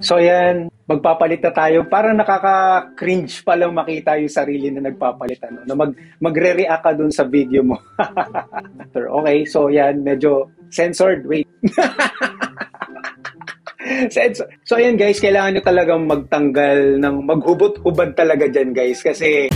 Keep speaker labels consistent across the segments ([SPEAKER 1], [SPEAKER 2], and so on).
[SPEAKER 1] So yan, magpapalit na tayo. Parang nakaka-cringe pa lang makita yung sarili na nagpapalit. Ano, na magre-react ka dun sa video mo. Okay, so yan, medyo censored. Wait. So ayan guys, kailangan nyo talagang magtanggal ng maghubot-hubad talaga dyan guys. Kasi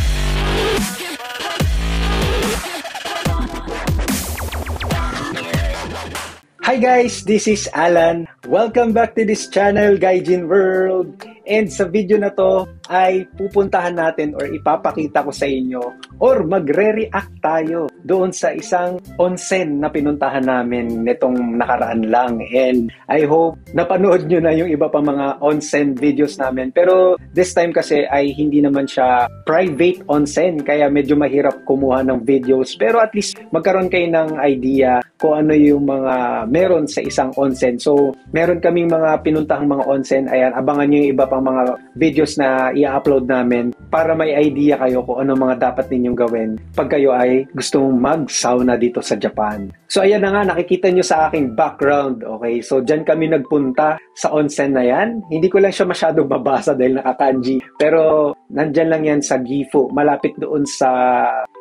[SPEAKER 1] hi guys, this is Alan. Welcome back to this channel, Gaijin World. And sa video na to ay pupuntahan natin or ipapakita ko sa inyo or magre-react tayo doon sa isang onsen na pinuntahan namin nitong nakaraan lang. And I hope napanood nyo na yung iba pa mga onsen videos namin. Pero this time kasi ay hindi naman siya private onsen, kaya medyo mahirap kumuha ng videos. Pero at least magkaroon kayo ng idea kung ano yung mga meron sa isang onsen. So meron kaming mga pinuntahang mga onsen. Ayan, abangan nyo yung iba pang mga videos na i-upload namin para may idea kayo kung ano mga dapat ninyong gawin pag kayo ay gustong mag-sauna dito sa Japan. So ayan na nga, nakikita nyo sa aking background. Okay, so dyan kami nagpunta sa onsen na yan. Hindi ko lang siya masyadong mabasa dahil nakakanji. Pero nandyan lang yan sa Gifu. Malapit doon sa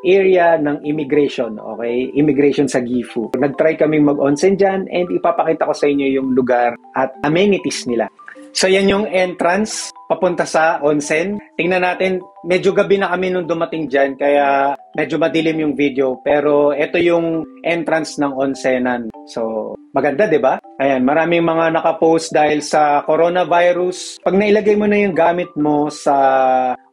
[SPEAKER 1] area ng immigration. Okay, immigration sa Gifu. Nag-try kaming mag-onsen dyan and ipapakita ko sa inyo yung lugar at amenities nila. So yan yung entrance papunta sa onsen. Tingnan natin, medyo gabi na kami nung dumating dyan kaya medyo madilim yung video. Pero ito yung entrance ng onsenan. So maganda, di ba? Ayan, maraming mga nakapost dahil sa coronavirus. Pag nailagay mo na yung gamit mo sa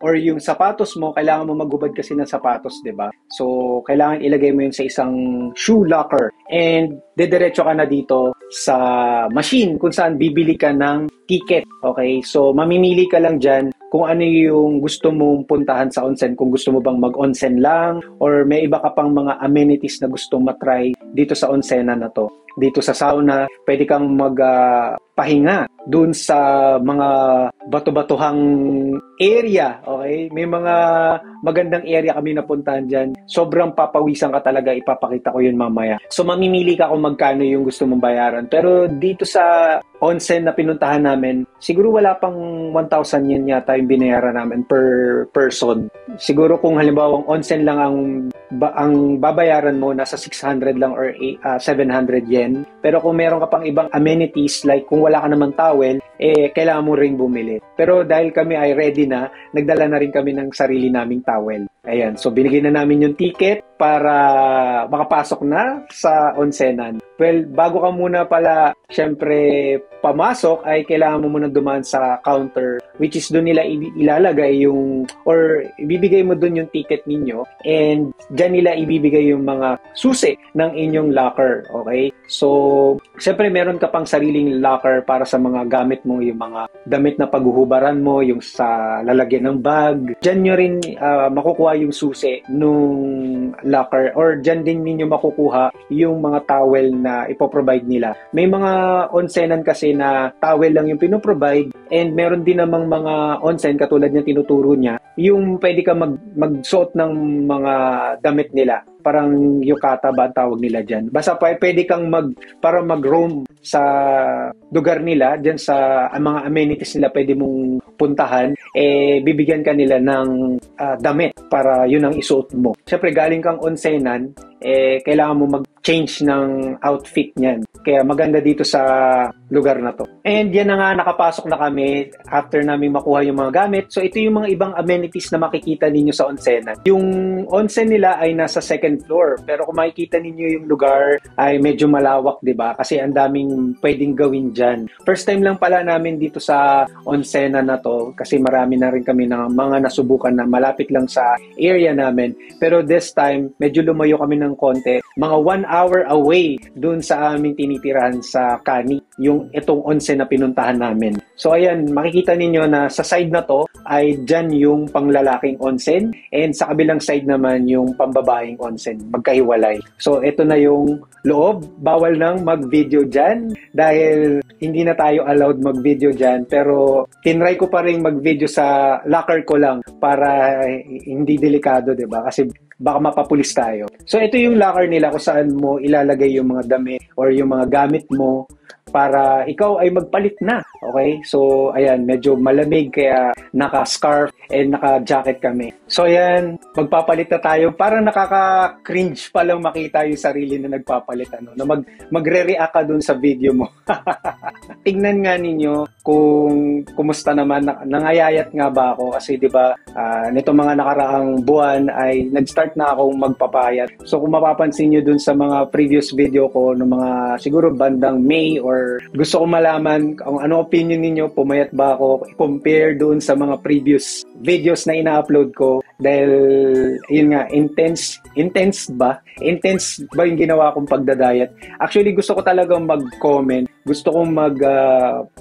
[SPEAKER 1] or yung sapatos mo, kailangan mo maghubad kasi ng sapatos, di ba? So kailangan ilagay mo yun sa isang shoe locker. And dediretso ka na dito sa machine kung saan bibili ka ng ticket. Okay? So mamimili ka lang dyan kung ano yung gusto mong puntahan sa onsen. Kung gusto mo bang mag-onsen lang or may iba ka pang mga amenities na gusto matry dito sa onsenan na to. Dito sa sauna, pwede kang magpahinga dun sa mga bato-batuhang area. Okay? May mga magandang area kami napuntahan dyan. Sobrang papawisan ka talaga. Ipapakita ko yun mamaya. So mamimili ka kung magkano yung gusto mong bayaran. Pero dito sa onsen na pinuntahan namin, siguro wala pang 1,000 yen yata yung binayaran namin per person. Siguro kung halimbawa onsen lang ang babayaran mo, nasa 600 lang or 700 yen. Pero kung meron ka pang ibang amenities, like kung wala ka naman towel, kailangan mo ring bumili. Pero dahil kami ay ready na, nagdala na rin kami ng sarili naming towel. Ayan, so binigyan na namin yung ticket para makapasok na sa onsenan. Well, bago ka muna pala, syempre, pamasok ay kailangan mo muna dumaan sa counter, which is doon nila ilalagay yung, or ibibigay mo doon yung ticket ninyo, and dyan nila ibibigay yung mga susi ng inyong locker, okay? So, syempre, meron ka pang sariling locker para sa mga gamit mo, yung mga damit na paghuhubaran mo, yung sa lalagyan ng bag. Dyan nyo rin makukuha yung susi nung locker, or dyan din ninyo makukuha yung mga towel na ipoprovide nila. May mga onsenan kasi na towel lang yung pinoprovide, and meron din namang mga onsen katulad niya tinuturo niya, yung pwede ka magsuot ng mga damit nila. Parang yukata ba ang tawag nila dyan. Basta pwede kang para mag-roam sa lugar nila, dyan sa mga amenities nila pwede mong puntahan, bibigyan ka nila ng damit para yun ang isuot mo. Siyempre galing kang onsenan, kailangan mo mag-change ng outfit niyan. Kaya maganda dito sa lugar na to. And yan na nga, nakapasok na kami after namin makuha yung mga gamit. So ito yung mga ibang amenities na makikita ninyo sa onsenan. Yung onsen nila ay nasa second floor. Pero kung makikita ninyo yung lugar ay medyo malawak, di ba? Kasi ang daming pwedeng gawin dyan. First time lang pala namin dito sa onsenan na to. Kasi marami na rin kami ng mga nasubukan na malapit lang sa area namin. Pero this time, medyo lumayo kami ng konti. Mga 1 hour away dun sa aming tinitirahan sa Kani, yung itong onsen na pinuntahan namin. So ayan, makikita ninyo na sa side na to ay dyan yung panglalaking onsen, and sa kabilang side naman yung pambabaeng onsen, magkahiwalay. So ito na yung loob. Bawal nang mag-video dyan dahil hindi na tayo allowed mag-video dyan, pero tinry ko pa rin mag-video sa locker ko lang para hindi delikado, diba? Kasi baka mapapulis tayo. So ito yung locker nila kung saan mo ilalagay yung mga damit or yung mga gamit mo para ikaw ay magpalit na. Okay? So, ayan, medyo malamig kaya naka-scarf and naka-jacket kami. So, ayan, magpapalit na tayo. Parang nakaka-cringe pa lang makita yung sarili na nagpapalit. Na magre-react ka dun sa video mo. Tingnan nga ninyo kung kumusta naman, nangayayat nga ba ako kasi 'di ba nito mga nakaraang buwan ay nag-start na akong magpapayat. So kung mapapansin niyo dun sa mga previous video ko no mga siguro bandang May or gusto ko malaman kung ano opinion niyo, pumayat ba ako compare doon sa mga previous videos na ina-upload ko dahil yun nga intense ba yung ginawa kong pagdadayat. Actually gusto ko talagang mag-comment, gusto kong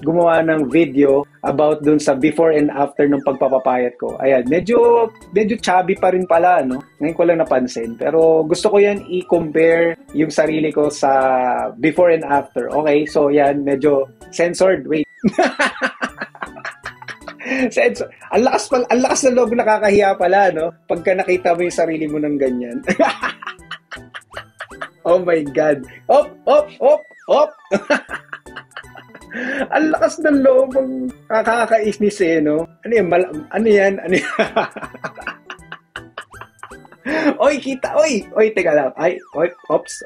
[SPEAKER 1] gumawa ng video about dun sa before and after ng pagpapapayat ko. Ayan, medyo chubby pa rin pala, no? Ngayon ko lang napansin. Pero gusto ko yan i-compare yung sarili ko sa before and after. Okay, so yan, medyo censored. Wait. Ang lakas na loob, nakakahiya pala, no? Pagka nakita mo yung sarili mo ng ganyan. Oh my God. Op! Ang lakas ng loob, ang kakakainis no? Ano yan? Ano yan? Oy, kita! Oy, teka lang. Ops.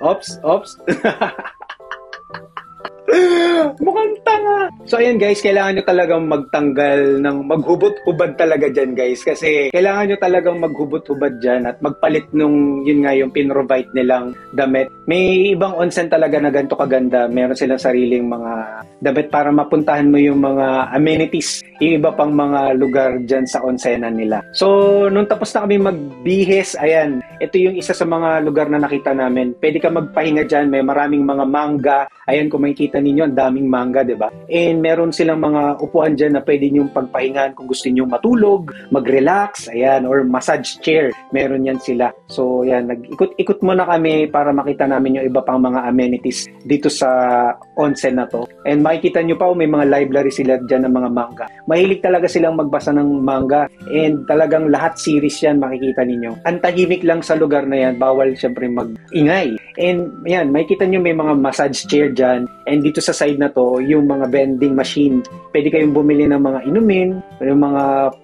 [SPEAKER 1] Mukhang tanga. So ayan guys, kailangan nyo talagang magtanggal ng maghubot-hubad talaga dyan guys. Kasi kailangan nyo talagang maghubot-hubad dyan at magpalit nung yun nga yung pinrovide nilang damit. May ibang onsen talaga na ganito kaganda. Meron silang sariling mga damit para mapuntahan mo yung mga amenities, yung iba pang mga lugar dyan sa onsenan nila. So nung tapos na kami magbihis, ayan, ito yung isa sa mga lugar na nakita namin. Pwede ka magpahinga dyan, may maraming mga mangga. Ayan, kung makikita ninyo, ang daming mangga, diba? And meron silang mga upuan dyan na pwede nyong pagpahingan kung gusto nyong matulog, mag-relax, ayan, or massage chair. Meron yan sila. So, ayan, nag-ikot-ikot muna kami para makita namin yung iba pang mga amenities dito sa onsen na to. And makikita nyo pa, may mga library sila dyan ng mga manga. Mahilig talaga silang magbasa ng manga. And talagang lahat series yan makikita ninyo. Ang tahimik lang sa lugar na yan, bawal syempre mag-ingay. And yan, makikita nyo may mga massage chair dyan. And dito sa side na to, yung mga vending machine. Pwede kayong bumili ng mga inumin, yung mga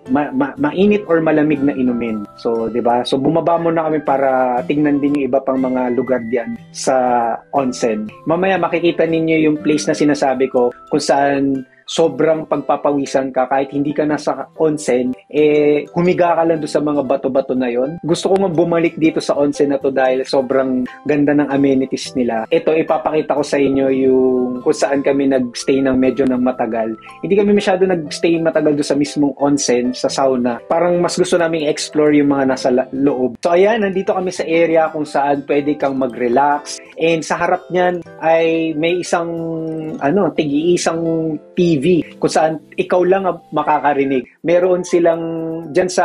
[SPEAKER 1] mainit or malamig na inumin. So, 'di ba? So bumaba muna kami para tingnan din yung iba pang mga lugar diyan sa onsen. Mamaya makikita ninyo yung place na sinasabi ko kung saan sobrang pagpapawisan ka kahit hindi ka nasa onsen, humiga ka lang doon sa mga bato-bato na yon. Gusto ko nga bumalik dito sa onsen na to dahil sobrang ganda ng amenities nila. Ito, ipapakita ko sa inyo yung kung saan kami nagstay ng medyo ng matagal. Hindi kami masyado nagstay matagal doon sa mismong onsen, sa sauna. Parang mas gusto namin explore yung mga nasa loob. So ayan, nandito kami sa area kung saan pwede kang mag-relax. And sa harap niyan ay may isang tig-iisang TV kung saan ikaw lang ang makakarinig. Meron silang dyan sa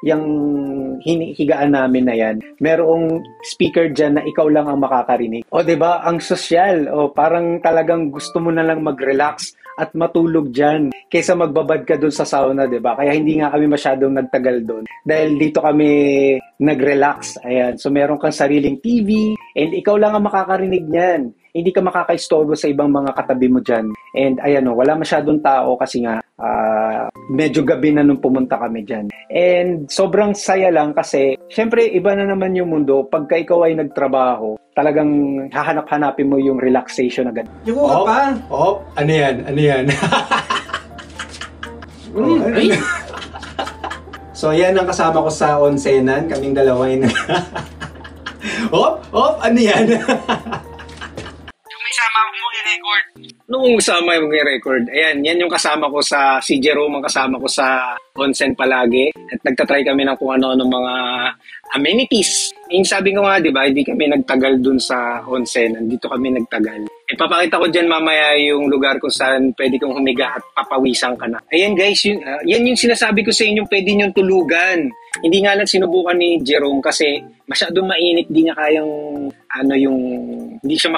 [SPEAKER 1] yung higaan namin na yan. Merong speaker dyan na ikaw lang ang makakarinig. O 'di ba? Ang sosyal. O parang talagang gusto mo na lang mag-relax at matulog dyan kaysa magbabad ka dun sa sauna, 'di ba? Kaya hindi nga kami masyadong nagtagal doon dahil dito kami nag-relax. Ayan. So meron kang sariling TV and ikaw lang ang makakarinig niyan. Hindi ka makakaistorbo sa ibang mga katabi mo dyan. And ayan wala masyadong tao kasi nga medyo gabi na nung pumunta kami dyan. And sobrang saya lang kasi syempre iba na naman yung mundo pagka ikaw ay nagtrabaho. Talagang hahanap-hanapin mo yung relaxation agad.
[SPEAKER 2] Yung pa? Ano yan? So yan ang kasama ko sa onsenan. Kaming dalawa ay ano yan?
[SPEAKER 1] Nung kasama yung record, ayan, yan yung kasama ko si Jerome ang kasama ko sa onsen palagi. At nagtatry kami ng kung ano-ano mga amenities. Yung sabi ko nga, di ba, hindi kami nagtagal dun sa onsen. Nandito kami nagtagal. Papakita ko dyan mamaya yung lugar kung saan pwede kong humiga at papawisan ka na. Ayan guys, yan yung sinasabi ko sa inyo, pwede nyong tulugan. Hindi nga lang sinubukan ni Jerome kasi masyadong mainit, di niya kayang hindi siya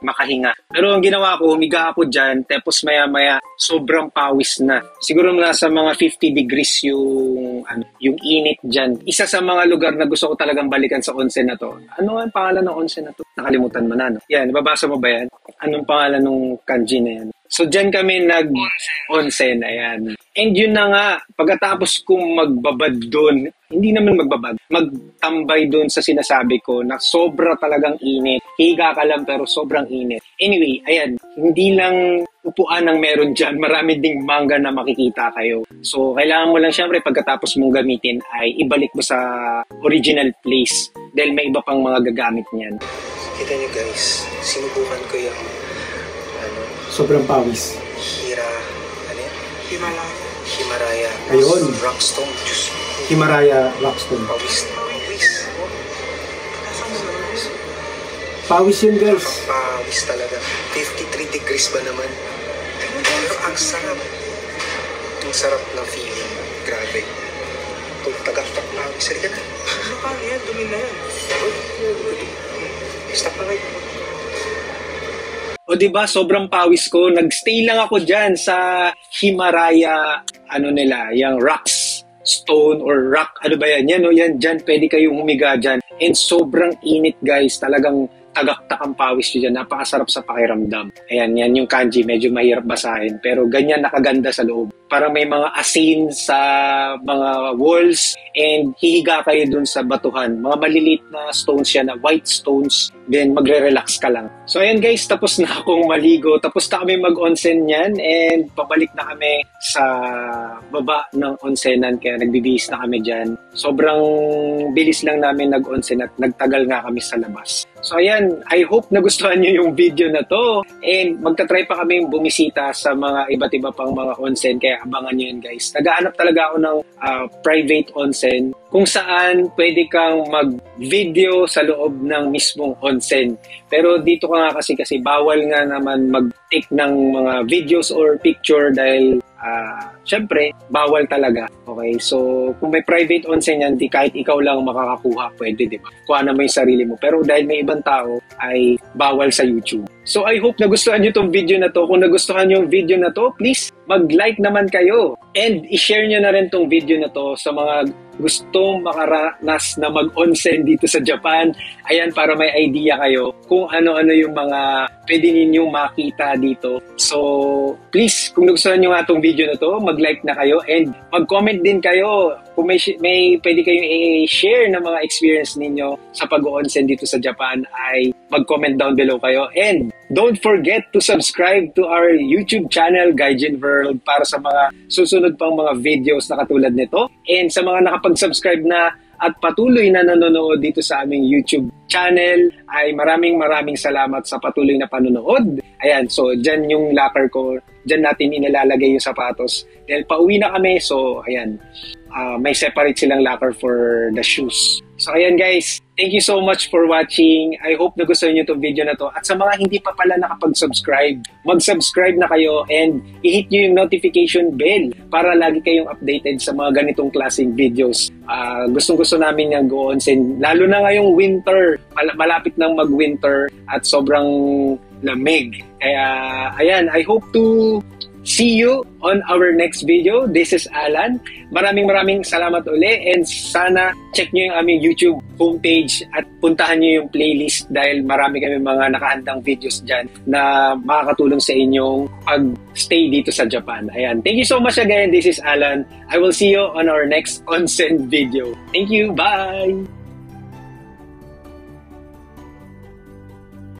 [SPEAKER 1] makahinga. Pero ang ginawa ko, humiga ako dyan, tapos maya-maya sobrang pawis na. Siguro nasa mga 50 degrees yung yung init dyan. Isa sa mga lugar na gusto ko talagang balikan sa onsen na to. Ano ang pangalan ng onsen na to? Nakalimutan mo na, no? Yan, babasa mo ba yan? Anong pangalan ng kanji na yan? So, dyan kami nag-onsen, ayan. And yun na nga, pagkatapos kong magbabad doon, hindi naman magbabad, magtambay doon sa sinasabi ko na sobra talagang init. Higa ka lang pero sobrang init. Anyway, ayan, hindi lang upuan ang meron dyan. Marami ding manga na makikita kayo. So, kailangan mo lang syempre pagkatapos mong gamitin ay ibalik mo sa original place dahil may iba pang mga gagamit niyan.
[SPEAKER 3] Kita nyo guys, sinubukan ko yung
[SPEAKER 2] Sobrang pawis.
[SPEAKER 3] Himalaya.
[SPEAKER 2] Ayun.
[SPEAKER 3] Rockstone. Diyos.
[SPEAKER 2] Himalaya Rockstone.
[SPEAKER 3] Pawis.
[SPEAKER 2] Pawis yun guys.
[SPEAKER 3] Pawis talaga. 53 degrees ba naman? Pero ang sarap. Ang sarap ng feeling. Grabe. Kung tagaktak pawis, halika na. Ano ka yan? Dumi na yan. Stop na kayo.
[SPEAKER 1] O diba, sobrang pawis ko. Nagstay lang ako dyan sa Himalaya, nila, yung rocks, stone or rock, ano ba yan? Yan o yan, dyan, pwede kayong humiga dyan. And sobrang init guys, talagang tagaktak ang pawis nyo dyan. Napakasarap sa pakiramdam. Ayan, yan yung kanji, medyo mahirap basahin. Pero ganyan nakaganda sa loob. Parang may mga asin sa mga walls and hihiga kayo dun sa batuhan. Mga maliliit na stones yan, na white stones. Then magre-relax ka lang. So ayan guys, tapos na akong maligo. Tapos na kami mag-onsen yan and pabalik na kami sa baba ng onsenan. Kaya nagbibihis na kami dyan. Sobrang bilis lang namin nag-onsen at nagtagal nga kami sa labas. So ayan, I hope nagustuhan nyo yung video na to. And magta-try pa kami bumisita sa mga iba't iba pang mga onsen. Kaya abangan nyo yun guys. Nagaanap talaga ako ng private onsen kung saan pwede kang mag-video sa loob ng mismong onsen. Pero dito ka nga kasi bawal nga naman mag-take ng mga videos or picture dahil syempre, bawal talaga. Okay, so kung may private onsen yan, di kahit ikaw lang makakakuha, pwede, di ba? Kuha na mo yung sarili mo. Pero dahil may ibang tao, ay bawal sa YouTube. So I hope nagustuhan nyo itong video na to. Kung nagustuhan nyo yung video na to, please mag-like naman kayo. And i-share nyo na rin tong video na to sa mga gustong makaranas na mag-onsen dito sa Japan. Ayan, para may idea kayo kung ano-ano yung mga pwede ninyong makita dito. So, please, kung nagustuhan nyo nga itong video na to, mag-like na kayo and mag-comment din kayo kung may pwede kayong i-share na mga experience ninyo sa pag-onsen dito sa Japan ay mag-comment down below kayo. And don't forget to subscribe to our YouTube channel, Gaijin World, para sa mga susunod pang mga videos na katulad nito. And sa mga nakapag-subscribe na at patuloy na nanonood dito sa aming YouTube channel, ay maraming salamat sa patuloy na panonood. Ayan, so dyan yung locker ko, dyan natin inilalagay yung sapatos. Dahil pauwi na kami, so ayan, may separate silang locker for the shoes. So ayan guys, thank you so much for watching. I hope nagustuhan nyo itong video na to. At sa mga hindi pa pala nakapag-subscribe, mag-subscribe na kayo and i-hit nyo yung notification bell para lagi kayong updated sa mga ganitong klaseng videos. Gustong-gusto namin yung go-onsen, lalo na ngayong winter. Malapit nang mag-winter at sobrang lamig. Kaya ayan, I hope to see you on our next video. This is Alan. Maraming salamat uli and sana check nyo yung aming YouTube homepage at puntahan nyo yung playlist dahil marami kami mga nakahandang videos dyan na makakatulong sa inyong pag-stay dito sa Japan. Ayan. Thank you so much again. This is Alan. I will see you on our next onsen video. Thank you. Bye!